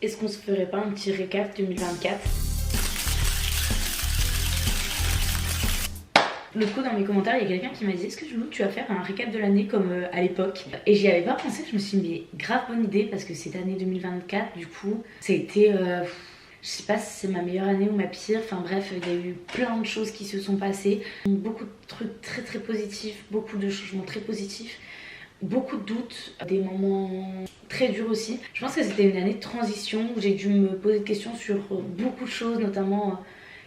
Est-ce qu'on se ferait pas un petit récap 2024? L'autre coup dans mes commentaires, il y a quelqu'un qui m'a dit: est-ce que tu vas faire un récap de l'année comme à l'époque? Et j'y avais pas pensé, je me suis dit mais grave bonne idée, parce que cette année 2024 du coup ça a été je sais pas si c'est ma meilleure année ou ma pire, enfin bref, il y a eu plein de choses qui se sont passées, beaucoup de trucs très très positifs, beaucoup de changements très positifs, beaucoup de doutes, des moments très durs aussi. Je pense que c'était une année de transition où j'ai dû me poser des questions sur beaucoup de choses, notamment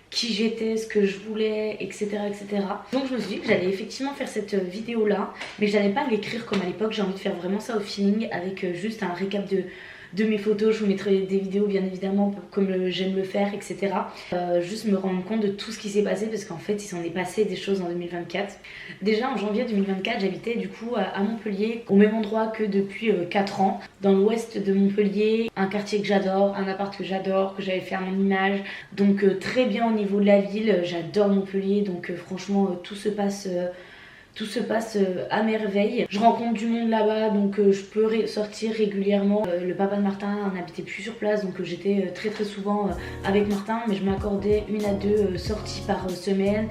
qui j'étais, ce que je voulais, etc., etc. Donc je me suis dit que j'allais effectivement faire cette vidéo là, mais j'allais pas l'écrire comme à l'époque. J'ai envie de faire vraiment ça au feeling, avec juste un récap de mes photos. Je vous mettrai des vidéos bien évidemment comme j'aime le faire, etc. Juste me rendre compte de tout ce qui s'est passé, parce qu'en fait il s'en est passé des choses en 2024. Déjà en janvier 2024, j'habitais du coup à Montpellier, au même endroit que depuis 4 ans, dans l'ouest de Montpellier, un quartier que j'adore, un appart que j'adore, que j'avais fait à mon image, donc très bien au niveau de la ville. J'adore Montpellier, donc franchement tout se passe à merveille. Je rencontre du monde là-bas, donc je peux sortir régulièrement. Le papa de Martin n'habitait plus sur place, donc j'étais très très souvent avec Martin, mais je m'accordais 1 à 2 sorties par semaine,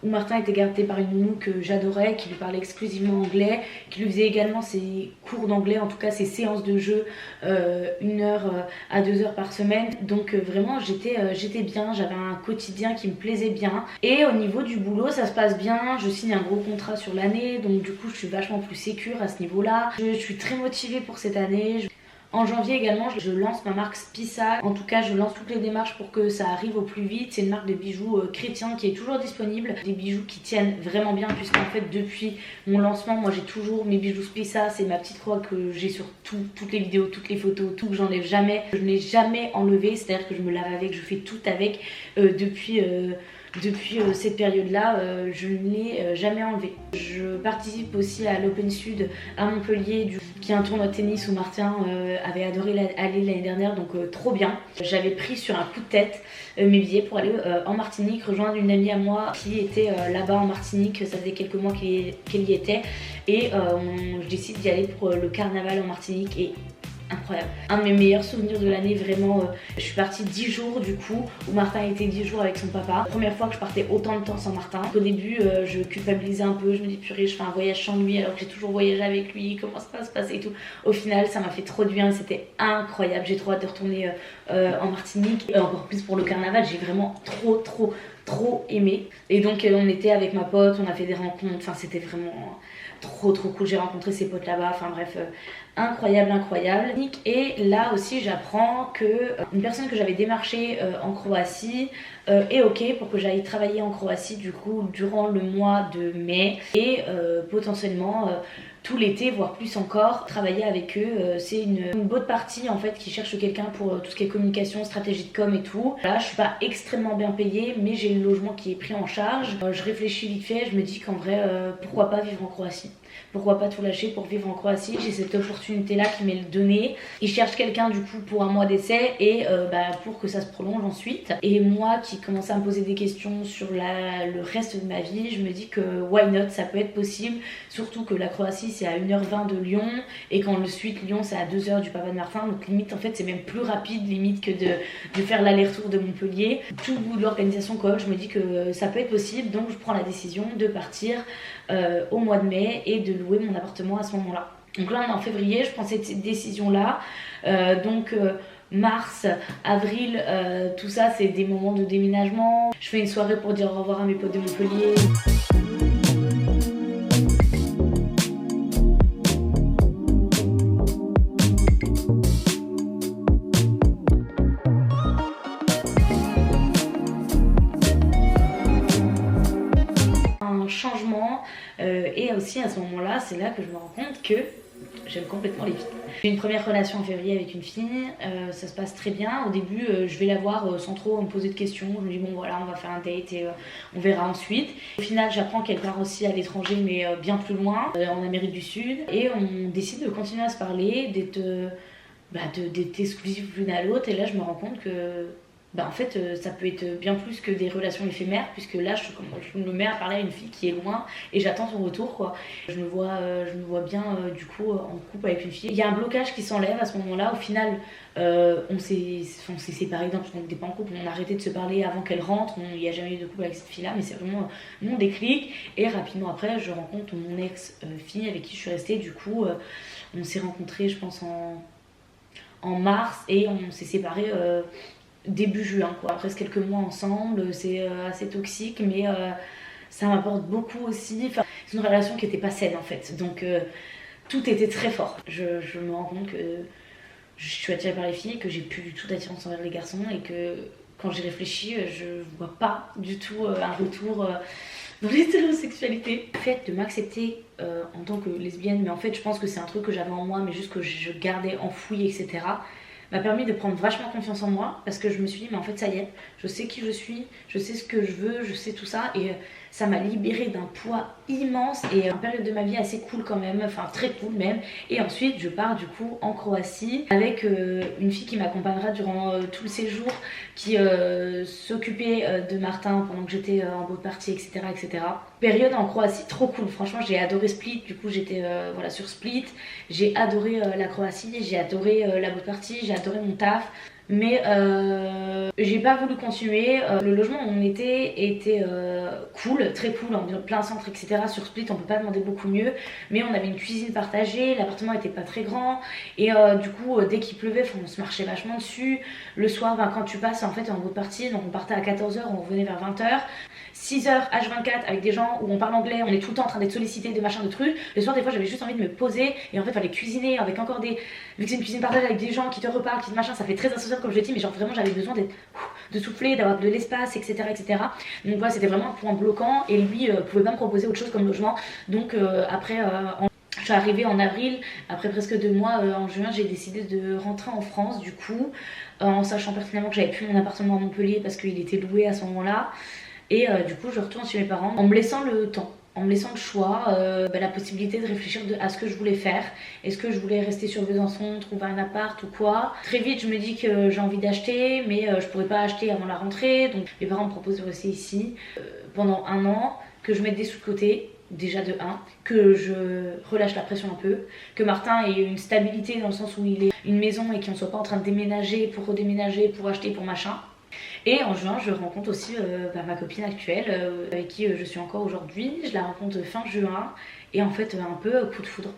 où Martin était gardé par une nounou que j'adorais, qui lui parlait exclusivement anglais, qui lui faisait également ses cours d'anglais, en tout cas ses séances de jeu, 1 heure à 2 heures par semaine. Donc vraiment j'étais bien, j'avais un quotidien qui me plaisait bien. Et au niveau du boulot, ça se passe bien, je signe un gros contrat sur l'année, donc du coup je suis vachement plus sécure à ce niveau-là. Je suis très motivée pour cette année. En janvier également, je lance ma marque Spissa. En tout cas, je lance toutes les démarches pour que ça arrive au plus vite. C'est une marque de bijoux chrétiens qui est toujours disponible. Des bijoux qui tiennent vraiment bien, puisqu'en fait, depuis mon lancement, moi j'ai toujours mes bijoux Spissa. C'est ma petite croix que j'ai sur toutes les vidéos, toutes les photos, tout, que j'enlève jamais. Je ne l'ai jamais enlevé, c'est-à-dire que je me lave avec, je fais tout avec depuis cette période-là, je ne l'ai jamais enlevé. Je participe aussi à l'Open Sud à Montpellier, qui est un tournoi de tennis où Martin avait adoré aller l'année dernière, donc trop bien. J'avais pris sur un coup de tête mes billets pour aller en Martinique, rejoindre une amie à moi qui était là-bas en Martinique. Ça faisait quelques mois qu'elle y était, et je décide d'y aller pour le carnaval en Martinique. Et incroyable. Un de mes meilleurs souvenirs de l'année, vraiment. Je suis partie 10 jours du coup, où Martin était 10 jours avec son papa. Première fois que je partais autant de temps sans Martin. Au début, je culpabilisais un peu, je me dis purée, je fais un voyage sans lui alors que j'ai toujours voyagé avec lui, comment ça va se passer et tout. Au final, ça m'a fait trop du bien, c'était incroyable. J'ai trop hâte de retourner en Martinique. Et encore plus pour le carnaval, j'ai vraiment trop aimé. Et donc on était avec ma pote, on a fait des rencontres, enfin c'était vraiment trop cool. J'ai rencontré ses potes là-bas, enfin bref, incroyable. Et là aussi j'apprends que une personne que j'avais démarchée en Croatie est ok pour que j'aille travailler en Croatie du coup durant le mois de mai, et potentiellement tout l'été, voire plus encore, travailler avec eux. C'est une bonne partie en fait qui cherche quelqu'un pour tout ce qui est communication, stratégie de com et tout. Là je suis pas extrêmement bien payée, mais j'ai le logement qui est pris en charge. Je réfléchis vite fait, je me dis qu'en vrai pourquoi pas vivre en Croatie, pourquoi pas tout lâcher pour vivre en Croatie. J'ai cette opportunité là qui m'est donnée. Ils cherchent quelqu'un du coup pour un mois d'essai, et pour que ça se prolonge ensuite. Et moi qui commençais à me poser des questions sur le reste de ma vie, je me dis que why not, ça peut être possible. Surtout que la Croatie c'est à 1h20 de Lyon, et quand le suite Lyon c'est à 2 heures du papa de Martin, donc limite en fait c'est même plus rapide limite que de faire l'aller-retour de Montpellier. Tout le bout de l'organisation quoi, je me dis que ça peut être possible, donc je prends la décision de partir au mois de mai et de louer mon appartement à ce moment-là. Donc là on est en février, je prends cette décision là, mars, avril, tout ça c'est des moments de déménagement. Je fais une soirée pour dire au revoir à mes potes de Montpellier. Changement, et aussi à ce moment-là, c'est là que je me rends compte que j'aime complètement les filles. J'ai une première relation en février avec une fille, ça se passe très bien. Au début, je vais la voir sans trop me poser de questions. Je me dis bon voilà, on va faire un date et on verra ensuite. Au final, j'apprends qu'elle part aussi à l'étranger, mais bien plus loin, en Amérique du Sud. Et on décide de continuer à se parler, d'être exclusifs l'une à l'autre. Et là, je me rends compte que bah en fait ça peut être bien plus que des relations éphémères, puisque là je me mets à parler à une fille qui est loin et j'attends son retour quoi. Je me vois bien du coup en couple avec une fille. Il y a un blocage qui s'enlève à ce moment-là. Au final on s'est séparés, donc on n'était pas en couple, on a arrêté de se parler avant qu'elle rentre. Il n'y a jamais eu de couple avec cette fille-là, mais c'est vraiment mon déclic. Et rapidement après je rencontre mon ex-fille avec qui je suis restée. Du coup on s'est rencontrés je pense en mars et on s'est séparés début juin quoi. Après quelques mois ensemble, c'est assez toxique, mais ça m'apporte beaucoup aussi. Enfin, c'est une relation qui n'était pas saine en fait, donc tout était très fort. Je me rends compte que je suis attirée par les filles, que j'ai plus du tout d'attirance envers les garçons, et que quand j'y réfléchis, je vois pas du tout un retour dans l'hétérosexualité. Le fait de m'accepter en tant que lesbienne, mais en fait je pense que c'est un truc que j'avais en moi, mais juste que je gardais enfoui, etc., m'a permis de prendre vachement confiance en moi, parce que je me suis dit mais en fait ça y est, je sais qui je suis, je sais ce que je veux, je sais tout ça, et ça m'a libérée d'un poids immense et une période de ma vie assez cool quand même, enfin très cool même. Et ensuite je pars du coup en Croatie avec une fille qui m'accompagnera durant tout le séjour, qui s'occupait de Martin pendant que j'étais en boat party, etc., etc. Période en Croatie trop cool, franchement j'ai adoré Split, du coup j'étais voilà, sur Split, j'ai adoré la Croatie, j'ai adoré la boat party, j'ai adoré mon taf. Mais j'ai pas voulu continuer. Le logement où on était cool, très cool, en plein centre, etc. Sur Split, on peut pas demander beaucoup mieux. Mais on avait une cuisine partagée, l'appartement était pas très grand. Et du coup, dès qu'il pleuvait, on se marchait vachement dessus. Le soir, quand tu passes en fait en bout de partie, donc on partait à 14h, on revenait vers 20h. 6h H24 avec des gens où on parle anglais, on est tout le temps en train d'être sollicité de machin de trucs. Le soir des fois j'avais juste envie de me poser et en fait fallait cuisiner avec encore vu que c'est une cuisine partagée avec des gens qui te reparlent, qui te machin, ça fait très asocial comme je l'ai dit, mais genre vraiment j'avais besoin de souffler, d'avoir de l'espace, etc., etc. Donc voilà, c'était vraiment un point bloquant et lui pouvait pas me proposer autre chose comme logement. Donc après je suis arrivée en avril, après presque 2 mois, en juin j'ai décidé de rentrer en France du coup, en sachant pertinemment que j'avais plus mon appartement à Montpellier parce qu'il était loué à ce moment-là. Et du coup, je retourne chez mes parents en me laissant le temps, en me laissant le choix, la possibilité de réfléchir à ce que je voulais faire. Est-ce que je voulais rester sur Besançon, trouver un appart ou quoi. Très vite, je me dis que j'ai envie d'acheter, mais je pourrais pas acheter avant la rentrée. Donc mes parents me proposent de rester ici pendant 1 an, que je mette des sous de côté. Déjà de 1, que je relâche la pression un peu, que Martin ait une stabilité dans le sens où il est une maison et qu'on soit pas en train de déménager pour redéménager, pour acheter, pour machin. Et en juin, je rencontre aussi ma copine actuelle, avec qui je suis encore aujourd'hui. Je la rencontre fin juin, et en fait, un peu coup de foudre.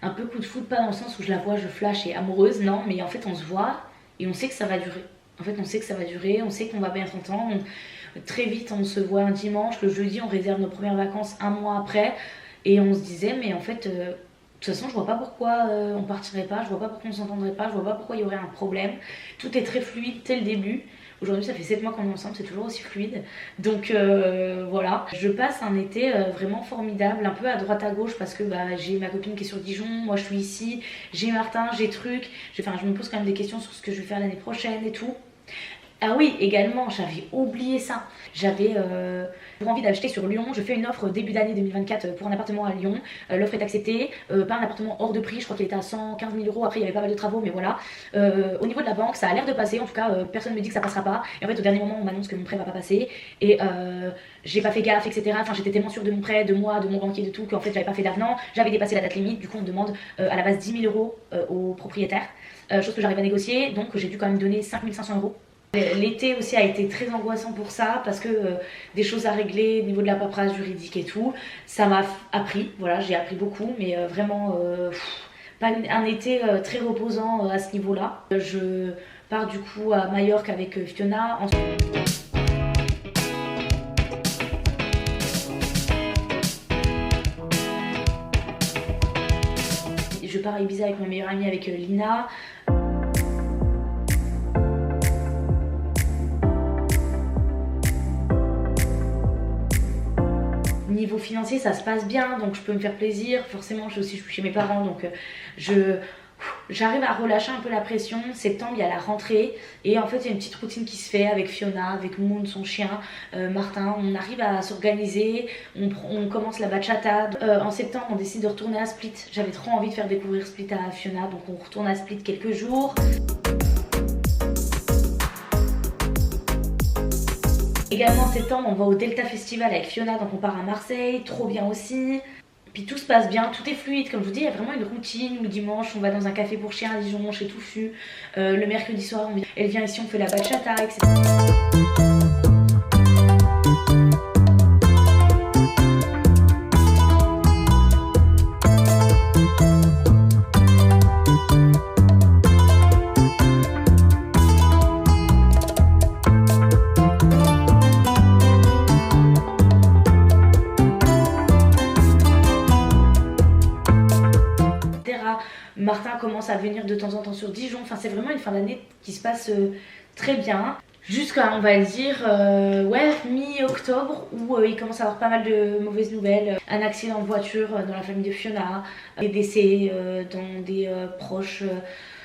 Un peu coup de foudre, pas dans le sens où je la vois, je flash et amoureuse, non, mais en fait, on se voit et on sait que ça va durer. En fait, on sait que ça va durer, on sait qu'on va bien s'entendre. Très vite, on se voit un dimanche, le jeudi, on réserve nos premières vacances 1 mois après, et on se disait, mais en fait. De toute façon, je vois pas pourquoi on partirait pas, je vois pas pourquoi on s'entendrait pas, je vois pas pourquoi il y aurait un problème. Tout est très fluide dès le début. Aujourd'hui, ça fait 7 mois qu'on est ensemble, c'est toujours aussi fluide. Donc voilà, je passe un été vraiment formidable, un peu à droite à gauche parce que j'ai ma copine qui est sur Dijon, moi je suis ici, j'ai Martin, j'ai truc. Je me pose quand même des questions sur ce que je vais faire l'année prochaine et tout. Ah oui, également, j'avais oublié ça. J'avais envie d'acheter sur Lyon. Je fais une offre début d'année 2024 pour un appartement à Lyon. L'offre est acceptée. Pas un appartement hors de prix, je crois qu'il était à 115 000 euros. Après, il y avait pas mal de travaux, mais voilà. Au niveau de la banque, ça a l'air de passer. En tout cas, personne ne me dit que ça passera pas. Et en fait, au dernier moment, on m'annonce que mon prêt va pas passer. Et j'ai pas fait gaffe, etc. Enfin, j'étais tellement sûre de mon prêt, de moi, de mon banquier, de tout, qu'en fait, j'avais pas fait d'avenant. J'avais dépassé la date limite. Du coup, on me demande à la base 10 000 euros au propriétaire. Chose que j'arrive à négocier. Donc, j'ai dû quand même donner 5 500 euros. L'été aussi a été très angoissant pour ça parce que des choses à régler au niveau de la paperasse juridique et tout, ça m'a appris, voilà, j'ai appris beaucoup, mais vraiment pas un été très reposant à ce niveau-là. Je pars du coup à Majorque avec Fiona. Je pars à Ibiza avec ma meilleure amie, avec Lina. Niveau financier, ça se passe bien, donc je peux me faire plaisir. Forcément, je suis chez mes parents, donc j'arrive à relâcher un peu la pression. Septembre, il y a la rentrée, et en fait, il y a une petite routine qui se fait avec Fiona, avec Moon, son chien, Martin. On arrive à s'organiser, on commence la bachata. En septembre, on décide de retourner à Split. J'avais trop envie de faire découvrir Split à Fiona, donc on retourne à Split quelques jours. Également en septembre, on va au Delta Festival avec Fiona, donc on part à Marseille, trop bien aussi. Puis tout se passe bien, tout est fluide, comme je vous dis, il y a vraiment une routine. Le dimanche, on va dans un café pour chiens à Dijon, chez Touffu. Le mercredi soir, elle vient ici, on fait la bachata, etc. Martin commence à venir de temps en temps sur Dijon. Enfin, c'est vraiment une fin d'année qui se passe très bien. Jusqu'à, on va le dire, ouais, mi-octobre, où il commence à avoir pas mal de mauvaises nouvelles. Un accident de voiture dans la famille de Fiona, des décès dans des proches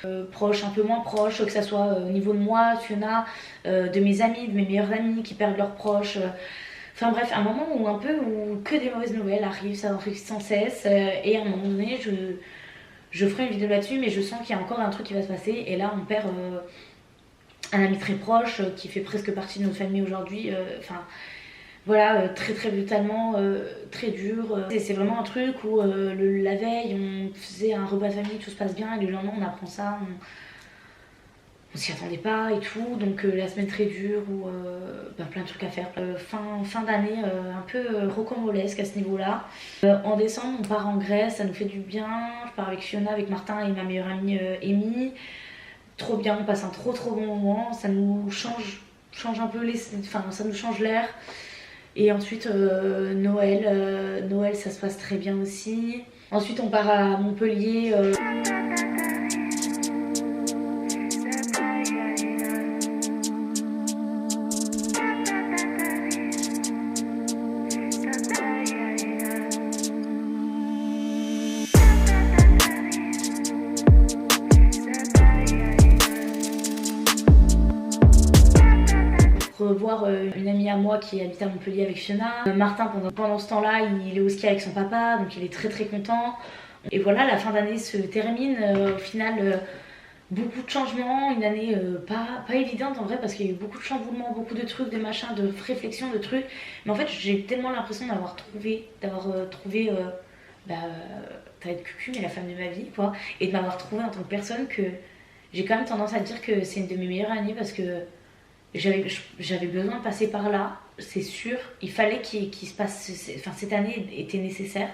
un peu moins proches, que ça soit au niveau de moi, Fiona, de mes amis, de mes meilleurs amis qui perdent leurs proches. Enfin bref, un moment où que des mauvaises nouvelles arrivent, ça en fait sans cesse. Et à un moment donné, je ferai une vidéo là-dessus, mais je sens qu'il y a encore un truc qui va se passer. Et là, on perd un ami très proche qui fait presque partie de notre famille aujourd'hui. Enfin, voilà, très très brutalement, très dur. C'est vraiment un truc où la veille, on faisait un repas de famille, tout se passe bien, et le lendemain, on apprend ça. On s'y attendait pas et tout, donc la semaine très dure où plein de trucs à faire. Fin d'année un peu rocambolesque à ce niveau-là. En décembre, on part en Grèce, ça nous fait du bien. Je pars avec Fiona, avec Martin et ma meilleure amie Amy. Trop bien, on passe un trop bon moment. Ça nous change un peu ça nous change l'air. Et ensuite Noël, ça se passe très bien aussi. Ensuite, on part à Montpellier. Revoir une amie à moi qui habite à Montpellier avec Fiona. Martin, pendant ce temps-là, il est au ski avec son papa, donc il est très content. Et voilà, la fin d'année se termine. Au final, beaucoup de changements, une année pas évidente en vrai, parce qu'il y a eu beaucoup de chamboulements, beaucoup de trucs, de machins, de réflexions, de trucs. Mais en fait, j'ai tellement l'impression d'avoir trouvé ça va être Cucu, mais la femme de ma vie, quoi. Et de m'avoir trouvé en tant que personne, que j'ai quand même tendance à dire que c'est une de mes meilleures années, parce que j'avais besoin de passer par là, c'est sûr. Il fallait qu'il se passe. Enfin, cette année était nécessaire.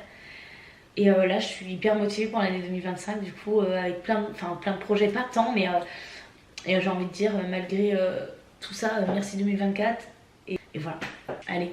Et là, je suis hyper motivée pour l'année 2025, du coup, avec plein de projets, pas tant, mais j'ai envie de dire, malgré tout ça, merci 2024. Et voilà. Allez.